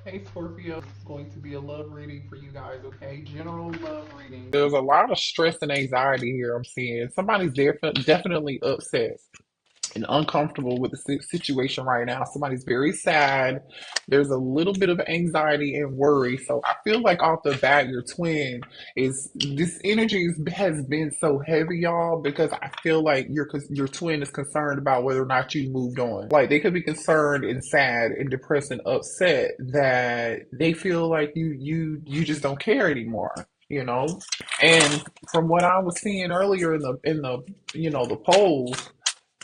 Hey Scorpio, it's going to be a love reading for you guys, okay? General love reading. There's a lot of stress and anxiety here I'm seeing. Somebody's definitely upset and uncomfortable with the situation right now. Somebody's very sad. There's a little bit of anxiety and worry. So I feel like off the bat, your twin is this energy has been so heavy, y'all, because I feel like your twin is concerned about whether or not you moved on. Like they could be concerned and sad and depressed and upset that they feel like you just don't care anymore. You know, and from what I was seeing earlier in the the polls,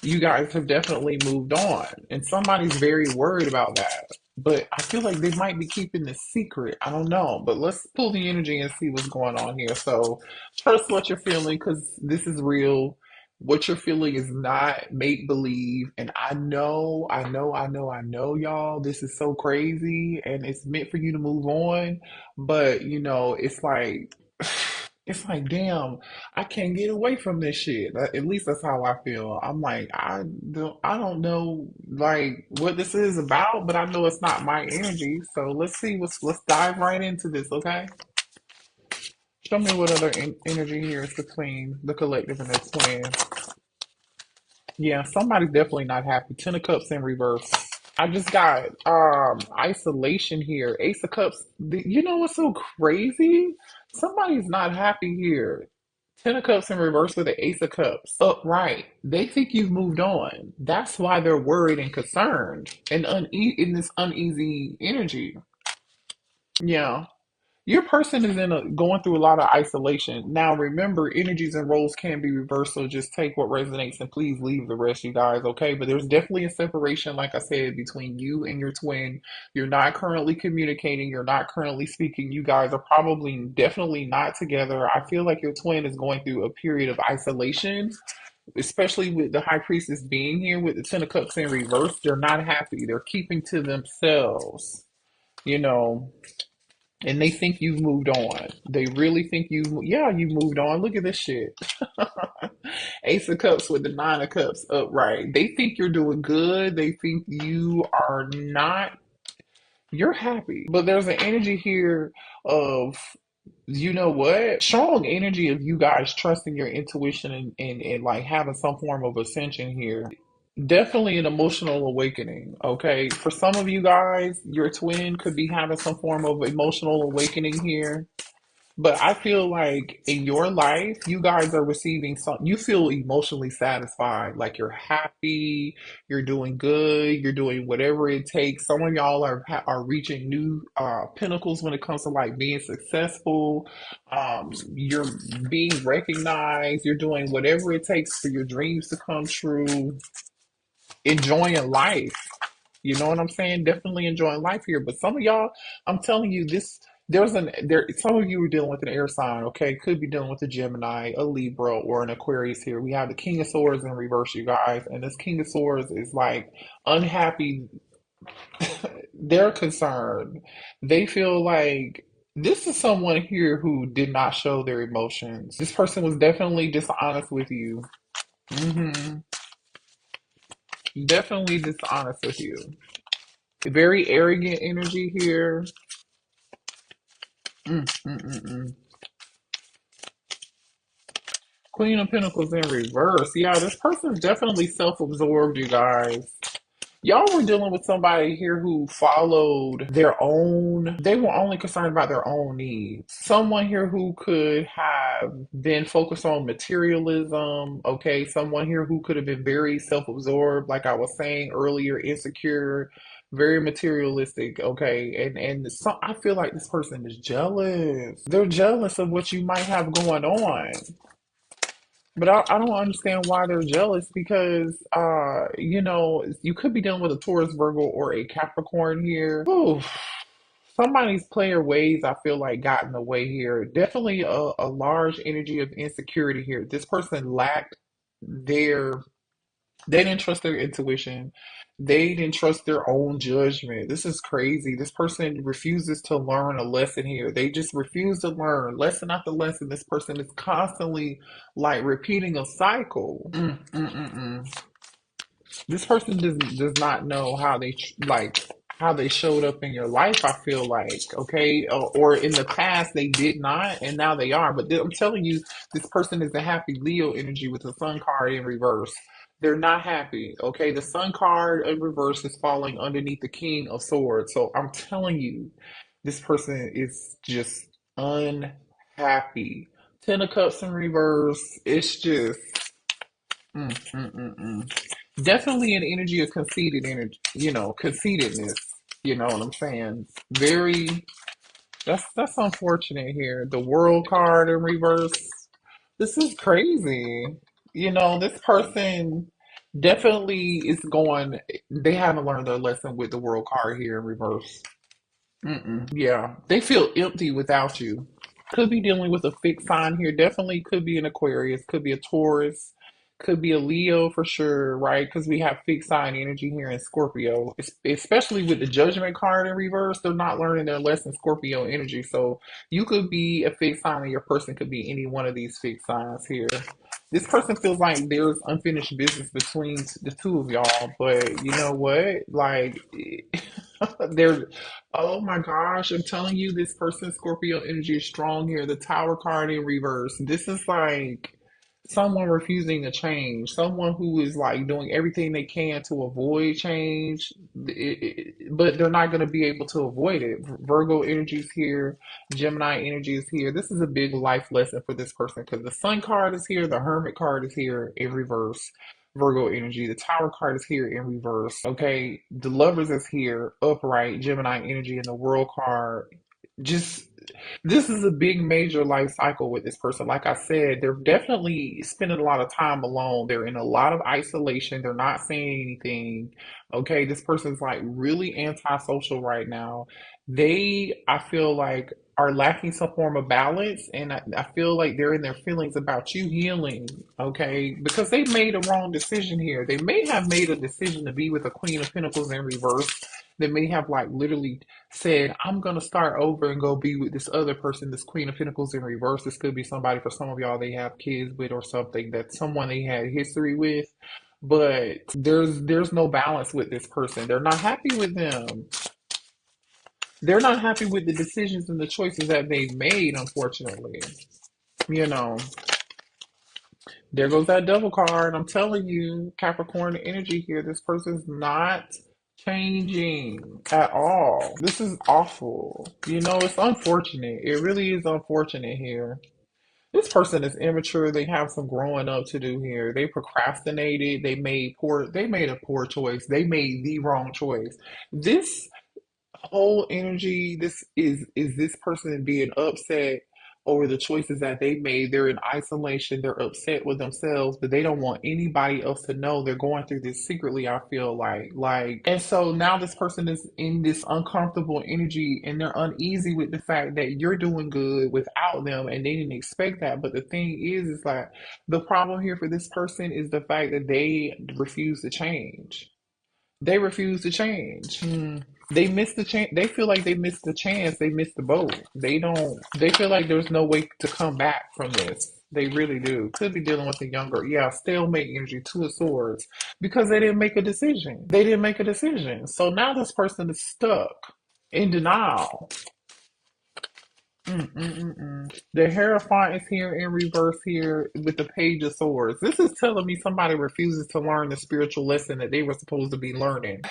you guys have definitely moved on, and somebody's very worried about that. But I feel like they might be keeping this secret. I don't know, but let's pull the energy and see what's going on here. So, trust what you're feeling because this is real. What you're feeling is not make believe. And I know, y'all. This is so crazy, and it's meant for you to move on. But it's like, damn, I can't get away from this shit. At least that's how I feel. I'm like, I don't know like what this is about, but I know it's not my energy. So let's dive right into this, okay? Show me what other energy here is between the collective and the twin. Yeah, somebody's definitely not happy. Ten of Cups in reverse. I just got isolation here. Ace of Cups. You know what's so crazy? Somebody's not happy here. Ten of Cups in reverse with the Ace of Cups upright. They think you've moved on. That's why they're worried and concerned and in this uneasy energy. Yeah. Your person is going through a lot of isolation. Now, remember, energies and roles can be reversed, so just take what resonates and please leave the rest, you guys, okay? But there's definitely a separation, like I said, between you and your twin. You're not currently communicating, you're not currently speaking. You guys are probably definitely not together. I feel like your twin is going through a period of isolation, especially with the high priestess being here with the Ten of Cups in reverse. They're not happy, they're keeping to themselves, you know. And they think you've moved on. They really think yeah, you've moved on. Look at this shit. Ace of Cups with the Nine of Cups upright. They think you're doing good. They think you are not, you're happy. But there's an energy here of, you know what? Strong energy of you guys trusting your intuition and like having some form of ascension here. Definitely an emotional awakening, okay? For some of you guys, your twin could be having some form of emotional awakening here. But I feel like in your life, you guys are receiving you feel emotionally satisfied. Like you're happy, you're doing good, you're doing whatever it takes. Some of y'all are reaching new pinnacles when it comes to like being successful. You're being recognized, you're doing whatever it takes for your dreams to come true, enjoying life. You know what I'm saying? Definitely enjoying life here. But some of y'all, I'm telling you, some of you are dealing with an air sign, okay? Could be dealing with a Gemini, a Libra, or an Aquarius here. We have the King of Swords in reverse, you guys. And this King of Swords is like unhappy. They're concerned. They feel like this is someone here who did not show their emotions. This person was definitely dishonest with you. Hmm. Definitely dishonest with you. Very arrogant energy here. Mm, mm, mm, mm. Queen of Pentacles in reverse. Yeah, this person's definitely self-absorbed, you guys. Y'all were dealing with somebody here who followed their own, they were only concerned about their own needs. Someone here who could have been focused on materialism, okay? Someone here who could have been very self-absorbed, like I was saying earlier, insecure, very materialistic, okay? And I feel like this person is jealous. They're jealous of what you might have going on. But I don't understand why they're jealous because, you could be dealing with a Taurus, Virgo, or a Capricorn here. Ooh, somebody's player ways, I feel like, got in the way here. Definitely a large energy of insecurity here. This person lacked their they didn't trust their intuition. They didn't trust their own judgment. This is crazy. This person refuses to learn a lesson here. They just refuse to learn lesson after lesson. This person is constantly like repeating a cycle. This person does not know how how they showed up in your life, I feel like, okay, or in the past they did not, and now they are. But I'm telling you, this person is a happy Leo energy with the Sun card in reverse. They're not happy, okay? The Sun card in reverse is falling underneath the King of Swords. So I'm telling you, this person is just unhappy. Ten of Cups in reverse, it's just mm, mm, mm, mm. Definitely an energy of conceited energy, conceitedness. You know what I'm saying? Very. That's unfortunate here. The World card in reverse. This is crazy. This person definitely is going. They haven't learned their lesson with the World card here in reverse. Mm-mm. Yeah, they feel empty without you. Could be dealing with a fixed sign here. Definitely could be an Aquarius, could be a Taurus, could be a Leo for sure, right? Because we have fixed sign energy here in Scorpio, especially with the Judgment card in reverse. They're not learning their lesson, Scorpio energy. So you could be a fixed sign, and your person could be any one of these fixed signs here. This person feels like there's unfinished business between the two of y'all, but you know what? Like, they're oh my gosh, I'm telling you, this person's Scorpio energy is strong here. The Tower card in reverse. This is like someone refusing to change, someone who is like doing everything they can to avoid change, but they're not going to be able to avoid it. Virgo energy is here, Gemini energy is here. This is a big life lesson for this person because the Sun card is here, the Hermit card is here in reverse. Virgo energy. The Tower card is here in reverse. Okay. The Lovers is here, upright, Gemini energy, and the World card. Just this is a big major life cycle with this person. Like I said, they're definitely spending a lot of time alone. They're in a lot of isolation. They're not saying anything. Okay, this person's like really antisocial right now. I feel like, are lacking some form of balance, and I feel like they're in their feelings about you healing, okay? Because they made a wrong decision here. They may have made a decision to be with a Queen of Pentacles in reverse. They may have like literally said, I'm gonna start over and go be with this other person, this Queen of Pentacles in reverse. This could be somebody for some of y'all they have kids with or something, that's someone they had history with. But there's no balance with this person. They're not happy with them. They're not happy with the decisions and the choices that they've made, unfortunately. You know, there goes that double card. I'm telling you, Capricorn energy here. This person's not changing at all. This is awful. It's unfortunate. It really is unfortunate here. This person is immature. They have some growing up to do here. They procrastinated. They made a poor choice. They made the wrong choice. This whole energy, this is this person being upset over the choices that they made. They're in isolation, they're upset with themselves, but they don't want anybody else to know they're going through this secretly. I feel like and so now this person is in this uncomfortable energy, and they're uneasy with the fact that you're doing good without them, and they didn't expect that. But the thing is like, the problem here for this person is the fact that they refuse to change. They refuse to change. They missed the chance. They feel like they missed the chance. They missed the boat. They don't. They feel like there's no way to come back from this. They really do. Could be dealing with a younger, yeah, stalemate energy, Two of Swords, because they didn't make a decision. They didn't make a decision. So now this person is stuck in denial. The Hierophant is here in reverse here with the Page of Swords. This is telling me somebody refuses to learn the spiritual lesson that they were supposed to be learning.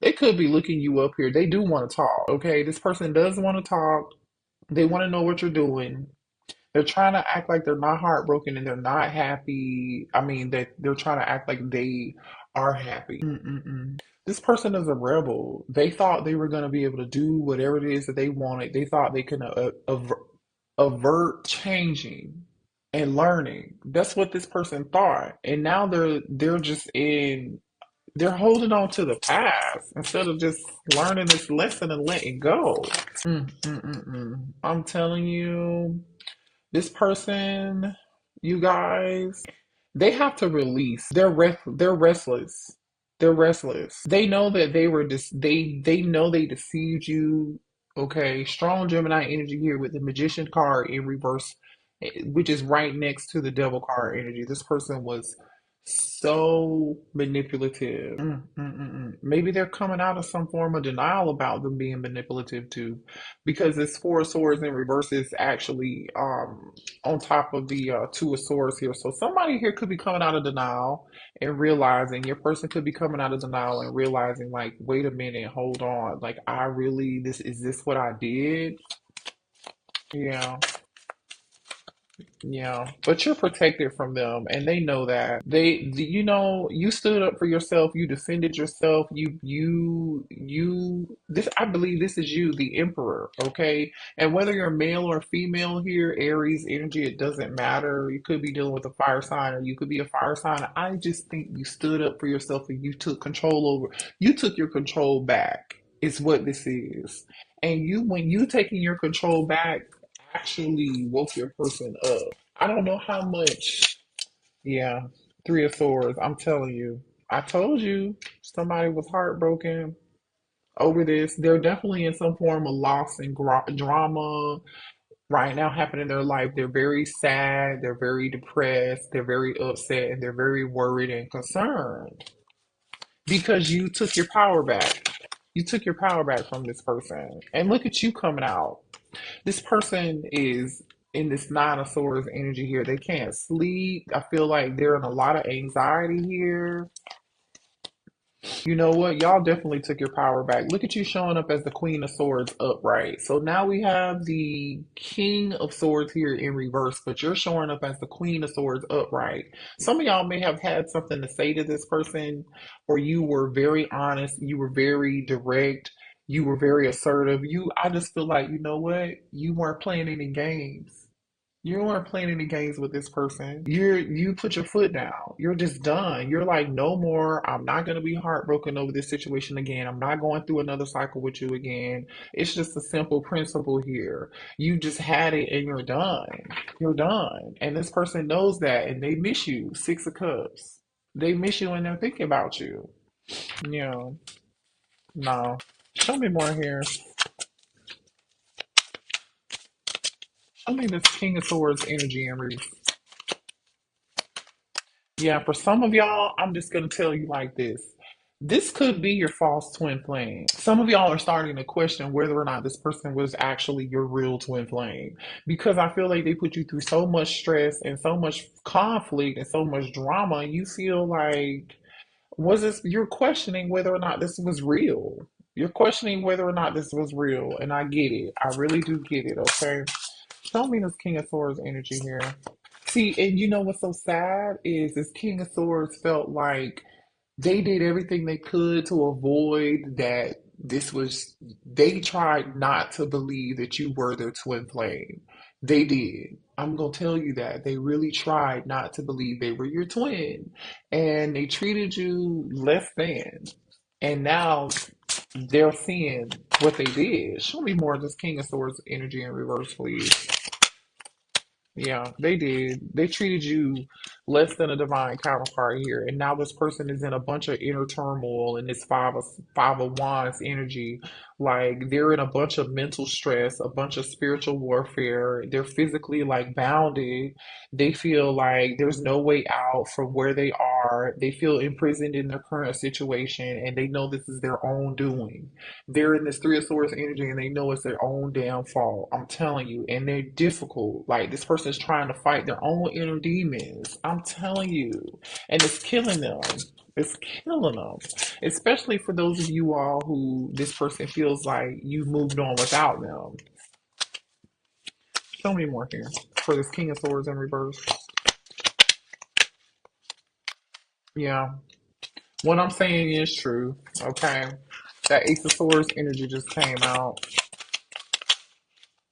They could be looking you up here. They do want to talk, okay? This person does want to talk. They want to know what you're doing. They're trying to act like they're not heartbroken and they're not happy. I mean, that they're trying to act like they are happy. This person is a rebel. They thought they were going to be able to do whatever it is that they wanted. They thought they could avert changing and learning. That's what this person thought. And now they're just in they're holding on to the past instead of just learning this lesson and letting go. I'm telling you, this person, you guys, they have to release. They're restless. They're restless. They know that they know they deceived you. Okay, strong Gemini energy here with the Magician card in reverse, which is right next to the Devil card energy. This person was So manipulative. Maybe they're coming out of some form of denial about them being manipulative too, because this Four of Swords in reverse is actually on top of the Two of Swords here. So somebody here could be coming out of denial and realizing your person could be coming out of denial and realizing like, wait a minute, hold on, like I really this what I did? Yeah. Yeah, but you're protected from them, and they know that. You stood up for yourself. You defended yourself. This, I believe this is you, the emperor, okay? And whether you're male or female here, Aries energy, it doesn't matter. You could be dealing with a fire sign, or you could be a fire sign. I just think you stood up for yourself and you took your control back, is what this is. And when you taking your control back, actually woke your person up. I don't know how much. Yeah, Three of Swords. I'm telling you. I told you somebody was heartbroken over this. They're definitely in some form of loss and drama right now happening in their life. They're very sad. They're very depressed. They're very upset, and they're very worried and concerned because you took your power back. You took your power back from this person. And look at you coming out. This person is in this Nine of Swords energy here. They can't sleep. I feel like they're in a lot of anxiety here. You know what? Y'all definitely took your power back. Look at you showing up as the Queen of Swords upright. So now we have the King of Swords here in reverse, but you're showing up as the Queen of Swords upright. Some of y'all may have had something to say to this person, or you were very honest, you were very direct, you were very assertive. I just feel like, you know what? You weren't playing any games. You weren't playing any games with this person. You put your foot down. You're just done. You're like, no more. I'm not gonna be heartbroken over this situation again. I'm not going through another cycle with you again. It's just a simple principle here. You just had it and you're done. You're done. And this person knows that and they miss you. Six of Cups. They miss you and they're thinking about you. Yeah. No. Show me more here. Show me this King of Swords energy and yeah, for some of y'all, I'm just going to tell you like this. This could be your false twin flame. Some of y'all are starting to question whether or not this person was actually your real twin flame because I feel like they put you through so much stress and so much conflict and so much drama. And you feel like, you're questioning whether or not this was real. You're questioning whether or not this was real. And I get it. I really do get it, okay? Show me this King of Swords energy here. See, and you know what's so sad is this King of Swords felt like they did everything they could to avoid that they tried not to believe that you were their twin flame. They did. I'm gonna tell you that. They really tried not to believe they were your twin. And they treated you less than. And now they're seeing what they did. Show me more of this King of Swords energy in reverse, please. Yeah, they did. They treated you less than a divine counterpart here, and now this person is in a bunch of inner turmoil in this five of wands energy. Like they're in a bunch of mental stress, a bunch of spiritual warfare. They're physically like bounded. They feel like there's no way out from where they are. They feel imprisoned in their current situation, and they know this is their own doing. They're in this Three of Swords energy and they know it's their own damn fault. I'm telling you. And they're difficult. Like this person is trying to fight their own inner demons. I'm telling you. And it's killing them. It's killing them. Especially for those of you all who this person feels like you've moved on without them. Show me more here for this King of Swords in reverse. Yeah. What I'm saying is true. Okay. That Ace of Swords energy just came out.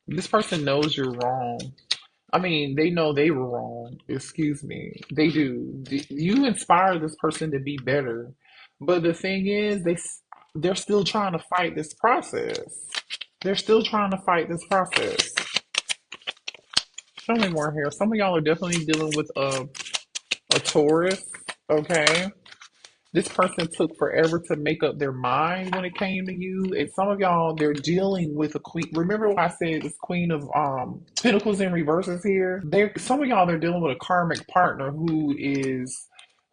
This person knows you're wrong. I mean, they know they were wrong. Excuse me. They do. You inspire this person to be better. But the thing is, they're still trying to fight this process. They're still trying to fight this process. Show me more here. Some of y'all are definitely dealing with a Taurus, okay? This person took forever to make up their mind when it came to you. And some of y'all, they're dealing with a queen. Remember when I said this Queen of Pentacles in reverses here? Some of y'all, they're dealing with a karmic partner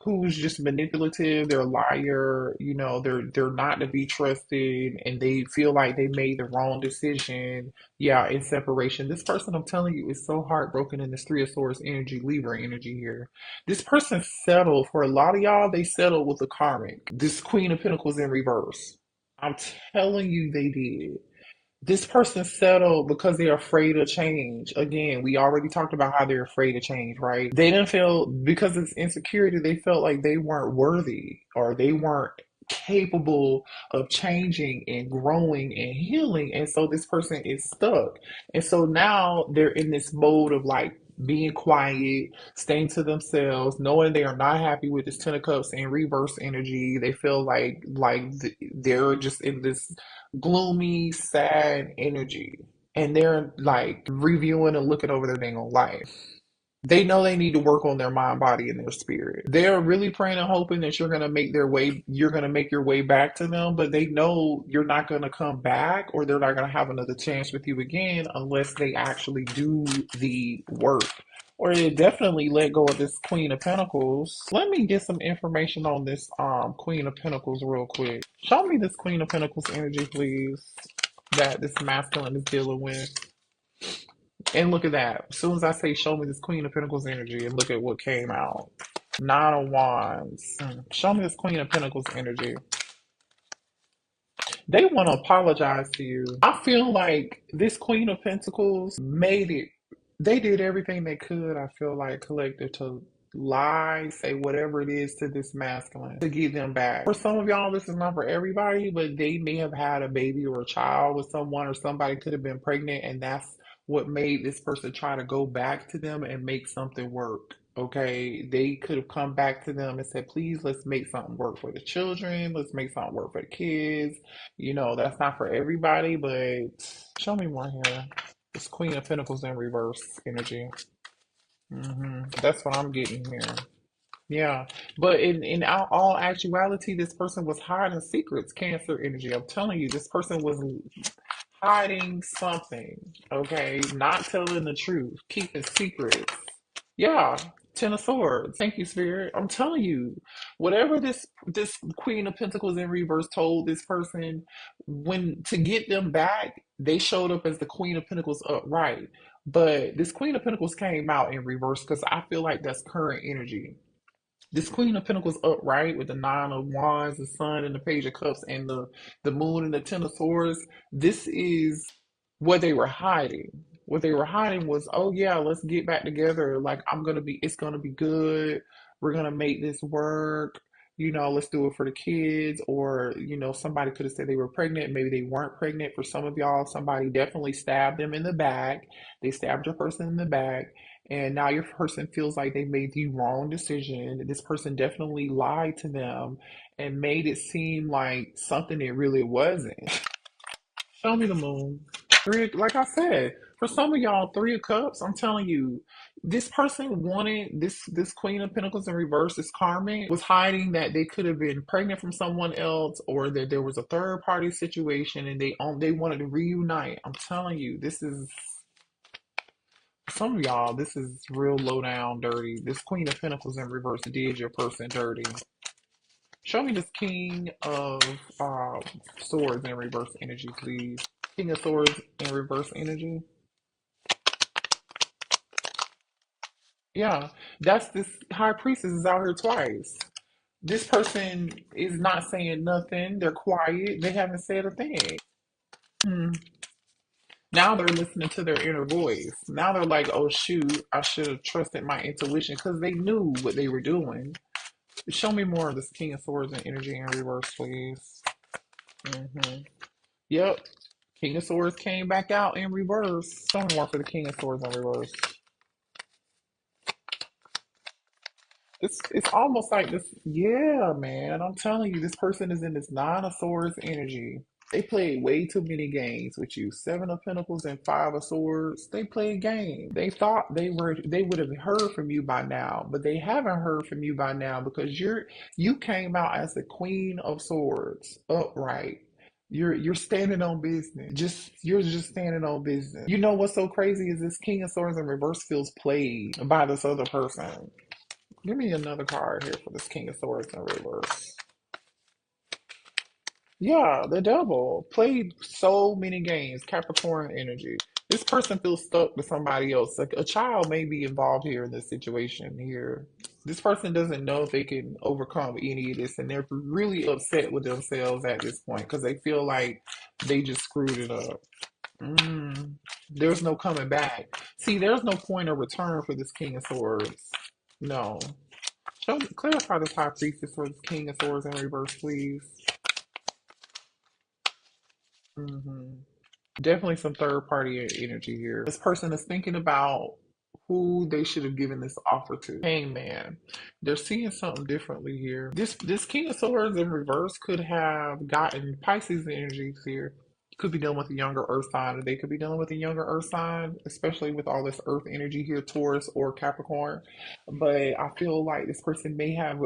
who's just manipulative, they're a liar, they're not to be trusted, and they feel like they made the wrong decision, yeah, in separation. This person, I'm telling you, is so heartbroken in this Three of Swords energy, Libra energy here. This person settled, for a lot of y'all, they settled with a karmic. This Queen of Pentacles in reverse. I'm telling you they did. This person settled because they're afraid of change. Again, we already talked about how they're afraid of change, right? They didn't feel, because it's insecurity, they felt like they weren't worthy or they weren't capable of changing and growing and healing. And so this person is stuck. And so now they're in this mode of like being quiet, staying to themselves, knowing they are not happy with this Ten of Cups and reverse energy. They feel like they're just in this gloomy, sad energy. And they're like reviewing and looking over their dang on life. They know they need to work on their mind, body, and their spirit. They're really praying and hoping that you're gonna make your way back to them, but they know you're not gonna come back or they're not gonna have another chance with you again unless they actually do the work. Or they definitely let go of this Queen of Pentacles. Let me get some information on this Queen of Pentacles real quick. Show me this Queen of Pentacles energy, please, that this masculine is dealing with. And look at that. As soon as I say show me this Queen of Pentacles energy, and look at what came out. Nine of Wands. Show me this Queen of Pentacles energy. They want to apologize to you. I feel like this Queen of Pentacles made it. They did everything they could, I feel like, collective, to lie, say whatever it is to this masculine to get them back. For some of y'all, this is not for everybody, but they may have had a baby or a child with someone, or somebody could have been pregnant, and that's what made this person try to go back to them and make something work. Okay, they could have come back to them and said, please, let's make something work for the children. Let's make something work for the kids. That's not for everybody, but show me more here. This Queen of Pentacles in reverse energy. That's what I'm getting here. Yeah, but in all actuality, this person was hiding secrets. Cancer energy. I'm telling you, this person was hiding something. Okay, not telling the truth, keeping secrets. Yeah, Ten of Swords. Thank you, Spirit. I'm telling you, whatever this Queen of Pentacles in reverse told this person, when to get them back, they showed up as the Queen of Pentacles upright. But this Queen of Pentacles came out in reverse because I feel like that's current energy. This Queen of Pentacles upright with the Nine of Wands, the Sun, and the Page of Cups, and the Moon and the Ten of Swords. This is what they were hiding. What they were hiding was, oh yeah, let's get back together. Like it's gonna be good. We're gonna make this work. Let's do it for the kids. Or somebody could have said they were pregnant. Maybe they weren't pregnant. For some of y'all, somebody definitely stabbed them in the back. They stabbed your person in the back, and now your person feels like they made the wrong decision. This person definitely lied to them and made it seem like something it really wasn't. Show me the moon. Three, like I said, for some of y'all, Three of Cups. I'm telling you, this person wanted this Queen of Pentacles in reverse. This karmic was hiding that they could have been pregnant from someone else, or that there was a third party situation, and they wanted to reunite. I'm telling you, this is, some of y'all, this is real low down dirty. This Queen of Pentacles in reverse did your person dirty. Show me this King of Swords in reverse energy, please. King of Swords in reverse energy. Yeah, that's this High Priestess is out here twice. This person is not saying nothing. They're quiet. They haven't said a thing. Hmm. Now they're listening to their inner voice. Now they're like, oh shoot, I should have trusted my intuition, because they knew what they were doing. Show me more of this King of Swords and energy in reverse, please. Yep. King of Swords came back out in reverse. Show me more for the King of Swords in reverse. It's almost like this. Yeah, man. I'm telling you, this person is in this Nine of Swords energy. They played way too many games with you. Seven of Pentacles and Five of Swords. They played games. They thought they would have heard from you by now, but they haven't heard from you by now, because you came out as the Queen of Swords, upright. You're standing on business. You're just standing on business. What's so crazy is this King of Swords in reverse feels played by this other person. Give me another card here for this King of Swords in reverse. Yeah, the devil played so many games, Capricorn energy. This person feels stuck with somebody else. Like a child may be involved here in this situation here. This person doesn't know if they can overcome any of this, and they're really upset with themselves at this point because they feel like they just screwed it up. Mm, there's no coming back. See, there's no point of return for this King of Swords. No. Clarify this High Priestess for this King of Swords in reverse, please. Hmm. Definitely some third party energy here. This person is thinking about who they should have given this offer to. Hangman. They're seeing something differently here. This King of Swords in reverse could have gotten Pisces energies here. Could be dealing with a younger earth sign, or they could be dealing with a younger earth sign, especially with all this earth energy here, Taurus or Capricorn. But I feel like this person may have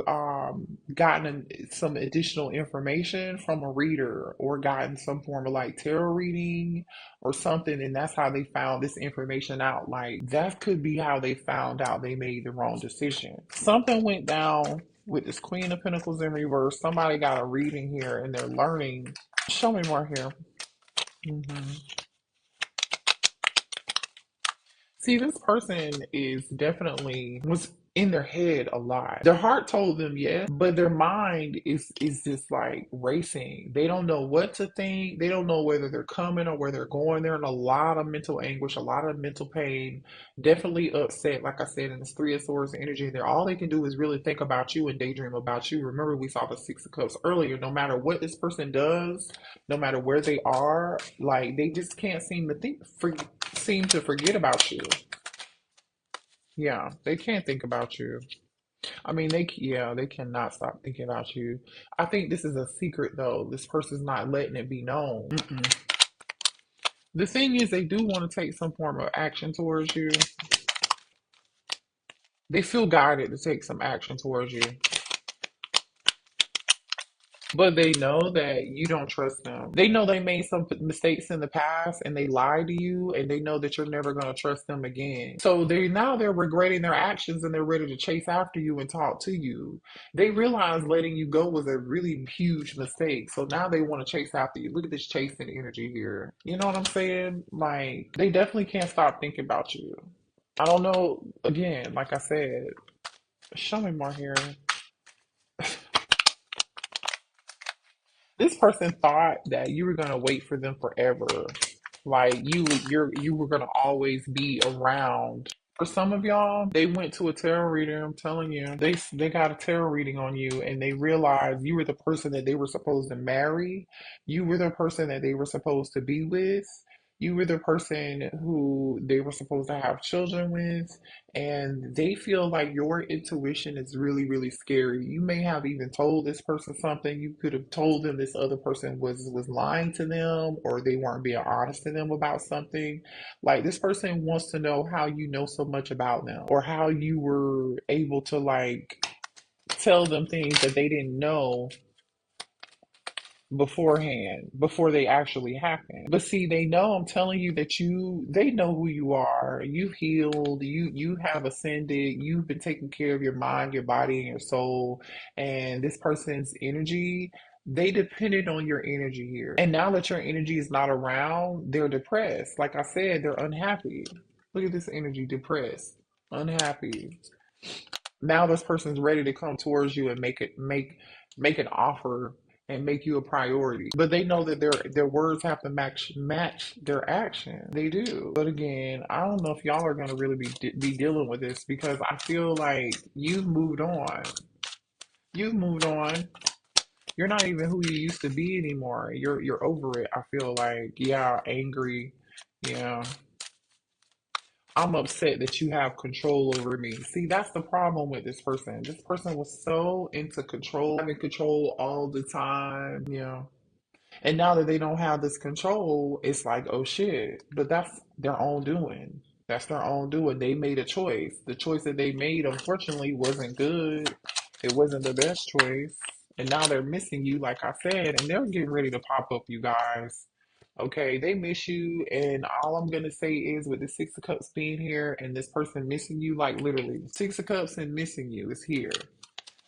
gotten some additional information from a reader or gotten some form of like tarot reading or something, and that's how they found this information out. Like that could be how they found out they made the wrong decision. Something went down with this Queen of Pentacles in reverse. Somebody got a reading here and they're learning. Show me more here. Hmm. See, this person is definitely was in their head a lot. Their heart told them yes, but their mind is just like racing. They don't know what to think. They don't know whether they're coming or where they're going. They're in a lot of mental anguish, a lot of mental pain, definitely upset. Like I said, in this Three of Swords energy, they're all they can do is really think about you and daydream about you. Remember, we saw the Six of Cups earlier. No matter what this person does, no matter where they are, like they just can't seem to forget about you. Yeah, they can't think about you. I mean, they cannot stop thinking about you. I think this is a secret though. This person's not letting it be known. Mm-mm. The thing is, they do want to take some form of action towards you. They feel guided to take some action towards you. But they know that you don't trust them. They know they made some mistakes in the past and they lied to you and they know that you're never going to trust them again. So they're regretting their actions and they're ready to chase after you and talk to you. They realize letting you go was a really huge mistake. So now they want to chase after you. Look at this chasing energy here. You know what I'm saying? Like they definitely can't stop thinking about you. I don't know. Again, like I said, show me more here. This person thought that you were gonna wait for them forever. Like you were gonna always be around. For some of y'all, they went to a tarot reader. I'm telling you, they got a tarot reading on you, and they realized you were the person that they were supposed to marry. You were the person that they were supposed to be with. You were the person who they were supposed to have children with, and they feel like your intuition is really, really scary. You may have even told this person something. You could have told them this other person was lying to them, or they weren't being honest to them about something. Like this person wants to know how you know so much about them, or how you were able to like tell them things that they didn't know beforehand, before they actually happen. But see, they know, I'm telling you, that they know who you are. You've healed, you have ascended, you've been taking care of your mind, your body, and your soul. And this person's energy, they depended on your energy here. And now that your energy is not around, they're depressed. Like I said, they're unhappy. Look at this energy, depressed, unhappy. Now this person's ready to come towards you and make an offer and make you a priority. But they know that their words have to match their action. They do. But again, I don't know if y'all are going to really be dealing with this, because I feel like you've moved on. You've moved on. You're not even who you used to be anymore. You're over it. I feel like, yeah, angry. Yeah. I'm upset that you have control over me. See, that's the problem with this person. This person was so into control, having control all the time. Yeah. And now that they don't have this control, it's like, oh shit. But that's their own doing. That's their own doing. They made a choice. The choice that they made, unfortunately, wasn't good. It wasn't the best choice. And now they're missing you, like I said, and they're getting ready to pop up, you guys. Okay, they miss you, and all I'm gonna say is with the Six of Cups being here and this person missing you, like literally, Six of Cups and missing you is here.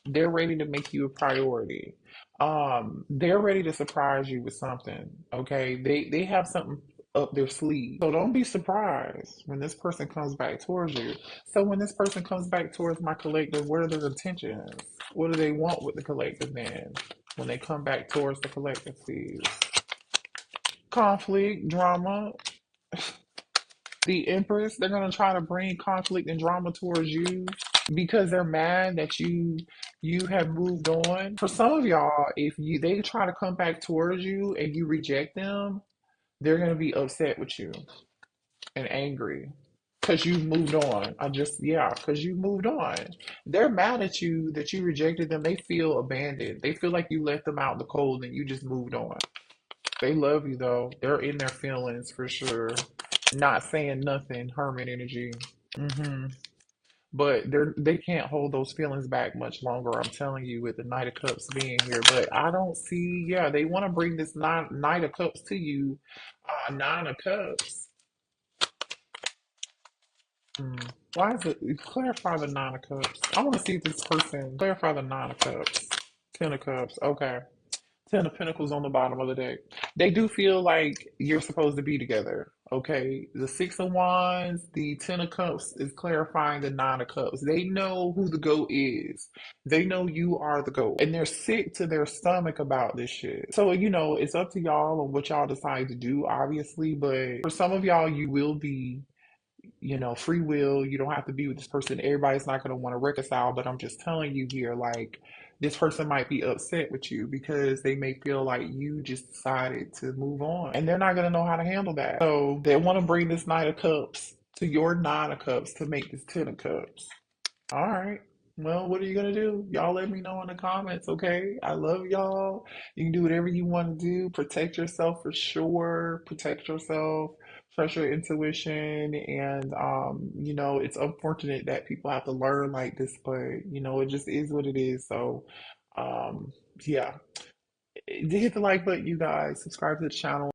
They're ready to make you a priority. They're ready to surprise you with something. Okay, they have something up their sleeve. So don't be surprised when this person comes back towards you. So when this person comes back towards my collective, what are their intentions? What do they want with the collective then? When they come back towards the collective, please. Conflict, drama, the Empress, they're gonna try to bring conflict and drama towards you because they're mad that you have moved on. For some of y'all, if you they try to come back towards you and you reject them, they're gonna be upset with you and angry because you moved on. Because you moved on. They're mad at you that you rejected them. They feel abandoned. They feel like you left them out in the cold and you just moved on. They love you though. They're in their feelings for sure. Not saying nothing, hermit energy. hmm But they can't hold those feelings back much longer. I'm telling you, with the Knight of Cups being here. But I don't see. Yeah, they want to bring this Knight of Cups to you. Nine of Cups. Mm. Why is it? Clarify the Nine of Cups. I want to see if this person clarify the Nine of Cups. Ten of Cups. Okay. Ten of Pentacles on the bottom of the deck. They do feel like you're supposed to be together. Okay. The Six of Wands, the Ten of Cups is clarifying the Nine of Cups. They know who the GOAT is. They know you are the GOAT. And they're sick to their stomach about this shit. So, it's up to y'all on what y'all decide to do, obviously. But for some of y'all, you will be free will. You don't have to be with this person. Everybody's not going to want to reconcile, but I'm just telling you here, like, this person might be upset with you because they may feel like you just decided to move on and they're not going to know how to handle that. So they want to bring this Knight of Cups to your Nine of Cups to make this Ten of Cups. All right. Well, what are you gonna do? Y'all let me know in the comments, okay? I love y'all. You can do whatever you want to do. Protect yourself for sure. Protect yourself. Trust your intuition. And it's unfortunate that people have to learn like this, but it just is what it is. So yeah. Hit the like button, you guys. Subscribe to the channel.